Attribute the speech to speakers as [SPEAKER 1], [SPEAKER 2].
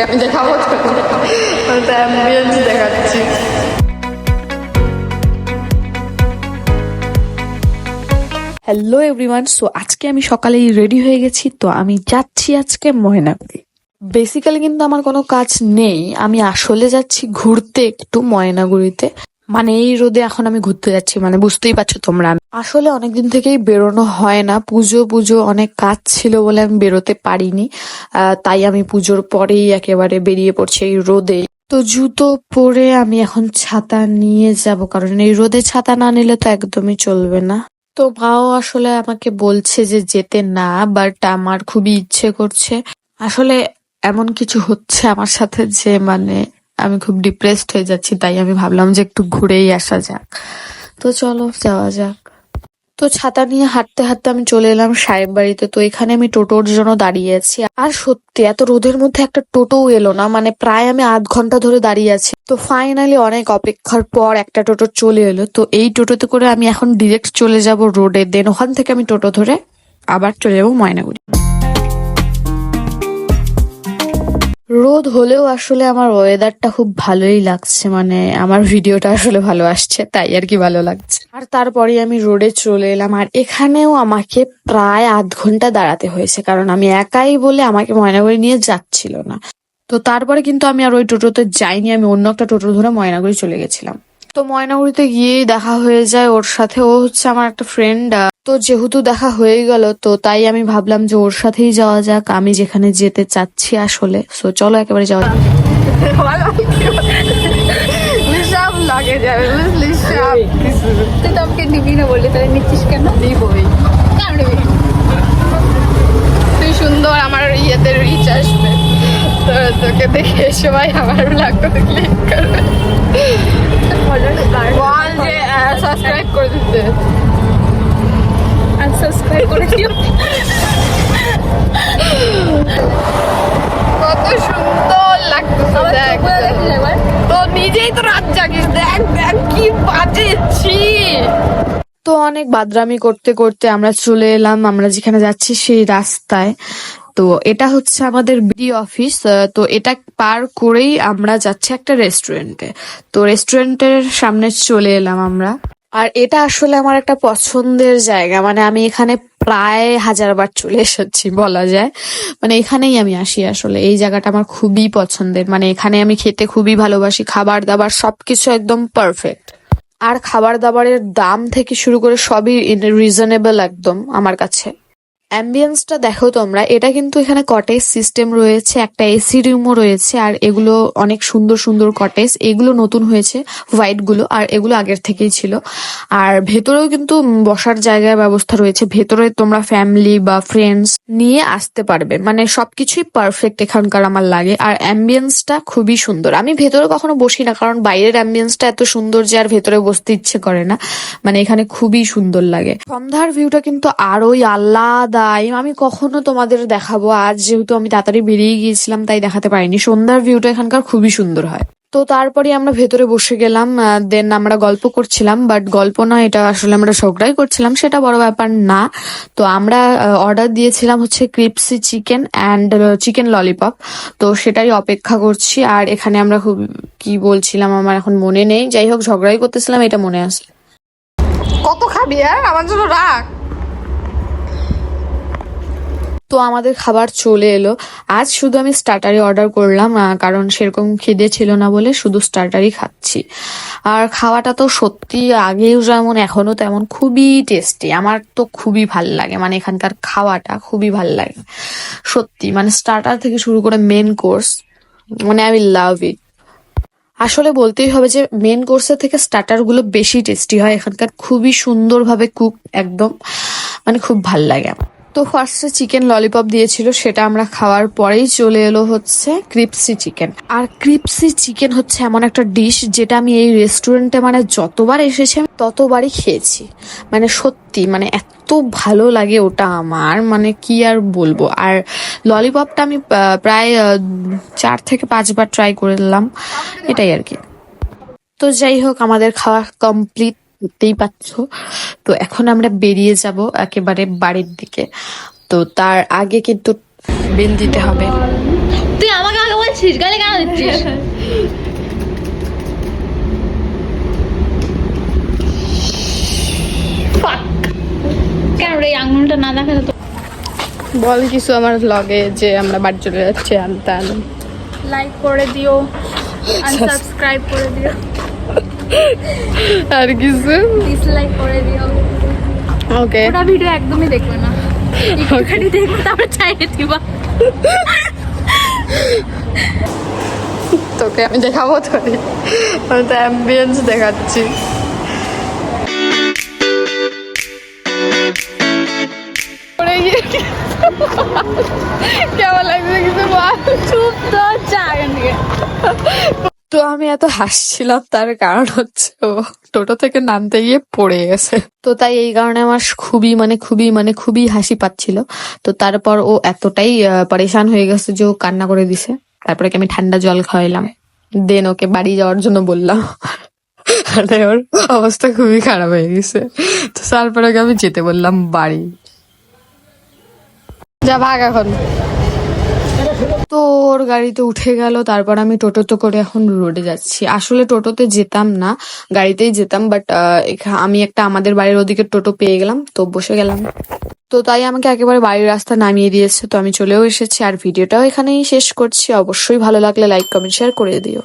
[SPEAKER 1] আমি দেখাবো তো অ্যাম্বিয়েন্স দেখাচ্ছি। হ্যালো এভরিওয়ান, সো আজকে আমি সকালেই রেডি হয়ে গেছি। তো আমি যাচ্ছি আজকে ময়নাগুড়ি। বেসিক্যালি কিন্তু আমার কোনো কাজ নেই, আমি আসলে যাচ্ছি ঘুরতে একটু ময়নাগুড়িতে। মানে এই রোদে এখন আমি ঘুরতে যাচ্ছি, মানে বুঝতেই পারছো তোমরা। আসলে অনেকদিন থেকেই বেরোনো হয় না, পুজো পুজো অনেক কাজ ছিল বলে আমি বেরোতে পারিনি। তাই আমি পুজোর পরেই একেবারে বেরিয়ে পড়ছি এই রোদে। তো জুতো পরে আমি এখন ছাতা নিয়ে যাব, কারণ এই রোদে ছাতা না নিলে তো একদমই চলবে না। তো মাও আসলে আমাকে বলছে যে যেতে না, বাট আমার খুবই ইচ্ছে করছে। আসলে এমন কিছু হচ্ছে আমার সাথে যে মানে আমি খুব ডিপ্রেসড হয়ে যাচ্ছি, তাই আমি ভাবলাম যে একটু ঘুরেই আসা যাক। তো চলো যাওয়া যাক। তো ছাতা নিয়ে হাঁটতে হাঁটতে আমি চলে এলাম সাহেব বাড়িতে। তো এখানে আমি টোটোর জন্য দাঁড়িয়ে আছি, আর সত্যি এত রোদের মধ্যে একটা টোটোও এলো না, মানে প্রায় আমি আধ ঘন্টা ধরে দাঁড়িয়ে আছি। তো ফাইনালি অনেক অপেক্ষার পর একটা টোটো চলে এলো। তো এই টোটোতে করে আমি এখন ডিরেক্ট চলে যাব রোডে, দেন ওখান থেকে আমি টোটো ধরে আবার চলে যাবো ময়নাগুড়ি। রোদ হলেও আসলে আমার ওয়েদারটা খুব ভালোই লাগছে, মানে আমার ভিডিওটা আসলে ভালো আসছে, তাই আর কি ভালো লাগছে। আর তারপরে আমি রোডে চলে এলাম, আর এখানেও আমাকে প্রায় আধ ঘন্টা দাঁড়াতে হয়েছে, কারণ আমি একাই বলে আমাকে ময়নাগুড়ি নিয়ে যাচ্ছিল না। তো তারপরে কিন্তু আমি আর ওই টোটোতে যাইনি, আমি অন্য একটা টোটো ধরে ময়নাগুড়ি চলে গেছিলাম। তো ময়নাগুড়িতে গিয়েই দেখা হয়ে যায় ওর সাথে, ও হচ্ছে আমার একটা ফ্রেন্ড। তো যেহেতু দেখা হয়ে গেল, তো তাই আমি ভাবলাম যে ওর সাথেই যাওয়া যাক, আমি যেখানে যেতে চাচ্ছি আসলে। সো চলো একেবারে যাওয়া যাক। সব লাগে যাবে বুঝলি, সব কিছু।
[SPEAKER 2] তুই তো আমাকে নিবি না বললি, তাহলে নিচ্ছিস কেন?
[SPEAKER 1] নিবই।
[SPEAKER 2] কেন নিবি?
[SPEAKER 1] তুই সুন্দর, আমার ইয়েতে রিচ আসবে, তো তোকে দেখে সবাই আমার ব্লগটাতে ক্লিক করবে। বল যে সাবস্ক্রাইব করে দিতে।
[SPEAKER 2] আনসাবস্ক্রাইব করে দিও।
[SPEAKER 1] কত সুন্দর লাগতেছে দেখ।
[SPEAKER 2] এবার
[SPEAKER 1] তো নিজেই তো রাত জাগিস, দেখ দেখ কি বাজেছি। তো অনেক বাদরামি করতে করতে আমরা চলে এলাম আমরা যেখানে যাচ্ছি সেই রাস্তায়। তো এটা হচ্ছে আমাদের বিডি অফিস। তো এটা পার করেই আমরা যাচ্ছি একটা রেস্টুরেন্টে। তো রেস্টুরেন্টের সামনে চলে এলাম আমরা। আর এটা আসলে আমার একটা পছন্দের জায়গা, মানে আমি এখানে প্রায় 1000বার চলে এসেছি বলা যায়। মানে এখানেই আমি আসি, আসলে এই জায়গাটা আমার খুবই পছন্দের, মানে এখানে আমি খেতে খুবই ভালোবাসি, খাবার দাবার সবকিছু একদম পারফেক্ট। আর খাবার দাবারের দাম থেকে শুরু করে সবই রিজনেবল একদম আমার কাছে। অ্যাম্বিয়েন্সটা দেখো তোমরা, এটা কিন্তু এখানে কটেজ সিস্টেম রয়েছে, একটা এসি রুমও রয়েছে। আর এগুলো অনেক সুন্দর সুন্দর কটেজ, এগুলো নতুন হয়েছে হোয়াইট গুলো, আর এগুলো আগের থেকেই ছিল। আর ভেতরেও কিন্তু বসার জায়গার ব্যবস্থা রয়েছে, ভেতরে তোমরা ফ্যামিলি বা ফ্রেন্ডস নিয়ে আসতে পারবে, মানে সবকিছুই পারফেক্ট এখানকার আমার লাগে। আর অ্যাম্বিয়েন্সটা খুবই সুন্দর। আমি ভেতরে কখনো বসি না, কারণ বাইরের অ্যাম্বিয়েন্সটা এত সুন্দর যে আর ভেতরে বসতে ইচ্ছে করে না, মানে এখানে খুবই সুন্দর লাগে। সন্ধ্যার ভিউটা কিন্তু আরোই আলাদা, আমি কখনো তোমাদের দেখাবো, আজ যেহেতু আমি তাড়াতাড়ি বেরিয়ে গিয়েছিলাম তাই দেখাতে পারিনি। সন্ধ্যার ভিউটা এখানকার খুবই সুন্দর হয়। তো তারপরে আমরা ভেতরে বসে গেলাম, দেন আমরা গল্প করছিলাম, বাট গল্প না, এটা আসলে আমরা ঝগড়াই করছিলাম, সেটা বড় ব্যাপার না। তো আমরা অর্ডার দিয়েছিলাম হচ্ছে crispy chicken and chicken lollipop, তো সেটাই অপেক্ষা করছি। আর এখানে আমরা খুব কি বলছিলাম আমার এখন মনে নেই, যাই হোক ঝগড়াই করতেছিলাম, এটা মনে আছে। কত খাবি আমার জন্য রাখ। তো আমাদের খাবার চলে এলো। আজ শুধু আমি স্টার্টারই অর্ডার করলাম, কারণ সেরকম খিদে ছিল না বলে শুধু স্টার্টারই খাচ্ছি। আর খাওয়াটা তো সত্যি আগেও যেমন এখনো তেমন খুবই টেস্টি, আমার তো খুবই ভাল লাগে, মানে এখানকার খাওয়াটা খুবই ভাল লাগে সত্যি। মানে স্টার্টার থেকে শুরু করে মেন কোর্স, মানে আমি লাভ ইট। আসলে বলতেই হবে যে মেন কোর্সের থেকে স্টার্টার গুলো বেশি টেস্টি হয়, এখানকার খুবই সুন্দরভাবে কুক একদম, মানে খুব ভাল লাগে আমার। তো ফার্স্টে চিকেন ললিপপ দিয়েছিল, সেটা আমরা খাওয়ার পরেই চলে এলো হচ্ছে ক্রিপসি চিকেন। আর ক্রিপসি চিকেন হচ্ছে এমন একটা ডিশ যেটা আমি এই রেস্টুরেন্টে মানে যতবার এসেছি আমি ততবারই খেয়েছি, মানে সত্যি মানে এত ভালো লাগে ওটা আমার, মানে কি আর বলবো। আর ললিপপটা আমি প্রায় 4 থেকে 5 বার ট্রাই করলাম, এটাই আর কি। তো যাই হোক আমাদের খাওয়া কমপ্লিট, দেখতেই পাচ্ছ। তো এখন আমরা বেরিয়ে যাব একেবারে বাড়ির দিকে। তো তার আগে কিন্তু বিল দিতে হবে।
[SPEAKER 2] তুই আমাকে আগে বলছিস দিচ্ছিস গালি কেন দিচ্ছিস? Fuck! কেন রে এই আঙুলটা না দেখালে তো?
[SPEAKER 1] বল কিছু আমার ব্লগে যে আমরা বাড়ি চলে যাচ্ছি আনতাম।
[SPEAKER 2] লাইক করে দিও, আনসাবস্ক্রাইব করে দিও,
[SPEAKER 1] আর কিছু
[SPEAKER 2] ডিসলাইক করে দিও।
[SPEAKER 1] ওকে
[SPEAKER 2] ওটা ভিডিও একদমই দেখবে না, একটুখানি দেখবে তারপরে চাইয়ে দিবা।
[SPEAKER 1] তোকে আমি দেখাবো তো, আমি তো অ্যাম্বিয়েন্স দেখাচ্ছি। কেমন লাগছে কিছু বল।
[SPEAKER 2] চুপ তো, চা এখান থেকে।
[SPEAKER 1] তো আমি এত হাসছিলাম তার কারণ হচ্ছে ও টোটো থেকে নামতে গিয়ে পড়ে গেছে, তো তাই এই কারণে আমার খুবই হাসি পাচ্ছিল। তো তারপর ও এতটাই পরেশান হয়ে গেছে যে ও কান্না করে দিছে। তারপরে কি আমি ঠান্ডা জল খাওয়াইলাম, দেন ওকে বাড়ি যাওয়ার জন্য বললাম। মানে ওর অবস্থা খুবই খারাপ হয়ে গেছে, তো তারপরে ওকে আমি যেতে বললাম বাড়ি। যা ভাগ এখন। তো ওর গাড়িতে উঠে গেল, তারপর আমি টোটোতে করে এখন রোডে যাচ্ছি। আসলে টোটোতে যেতাম না, গাড়িতেই যেতাম, বাট আমি একটা আমাদের বাড়ির ওদিকে টোটো পেয়ে গেলাম, তো বসে গেলাম। তো তাই আমাকে একেবারে বাড়ির রাস্তা নামিয়ে দিয়েছে, তো আমি চলেও এসেছি। আর ভিডিওটাও এখানেই শেষ করছি। অবশ্যই ভালো লাগলে লাইক কমেন্ট শেয়ার করে দিও।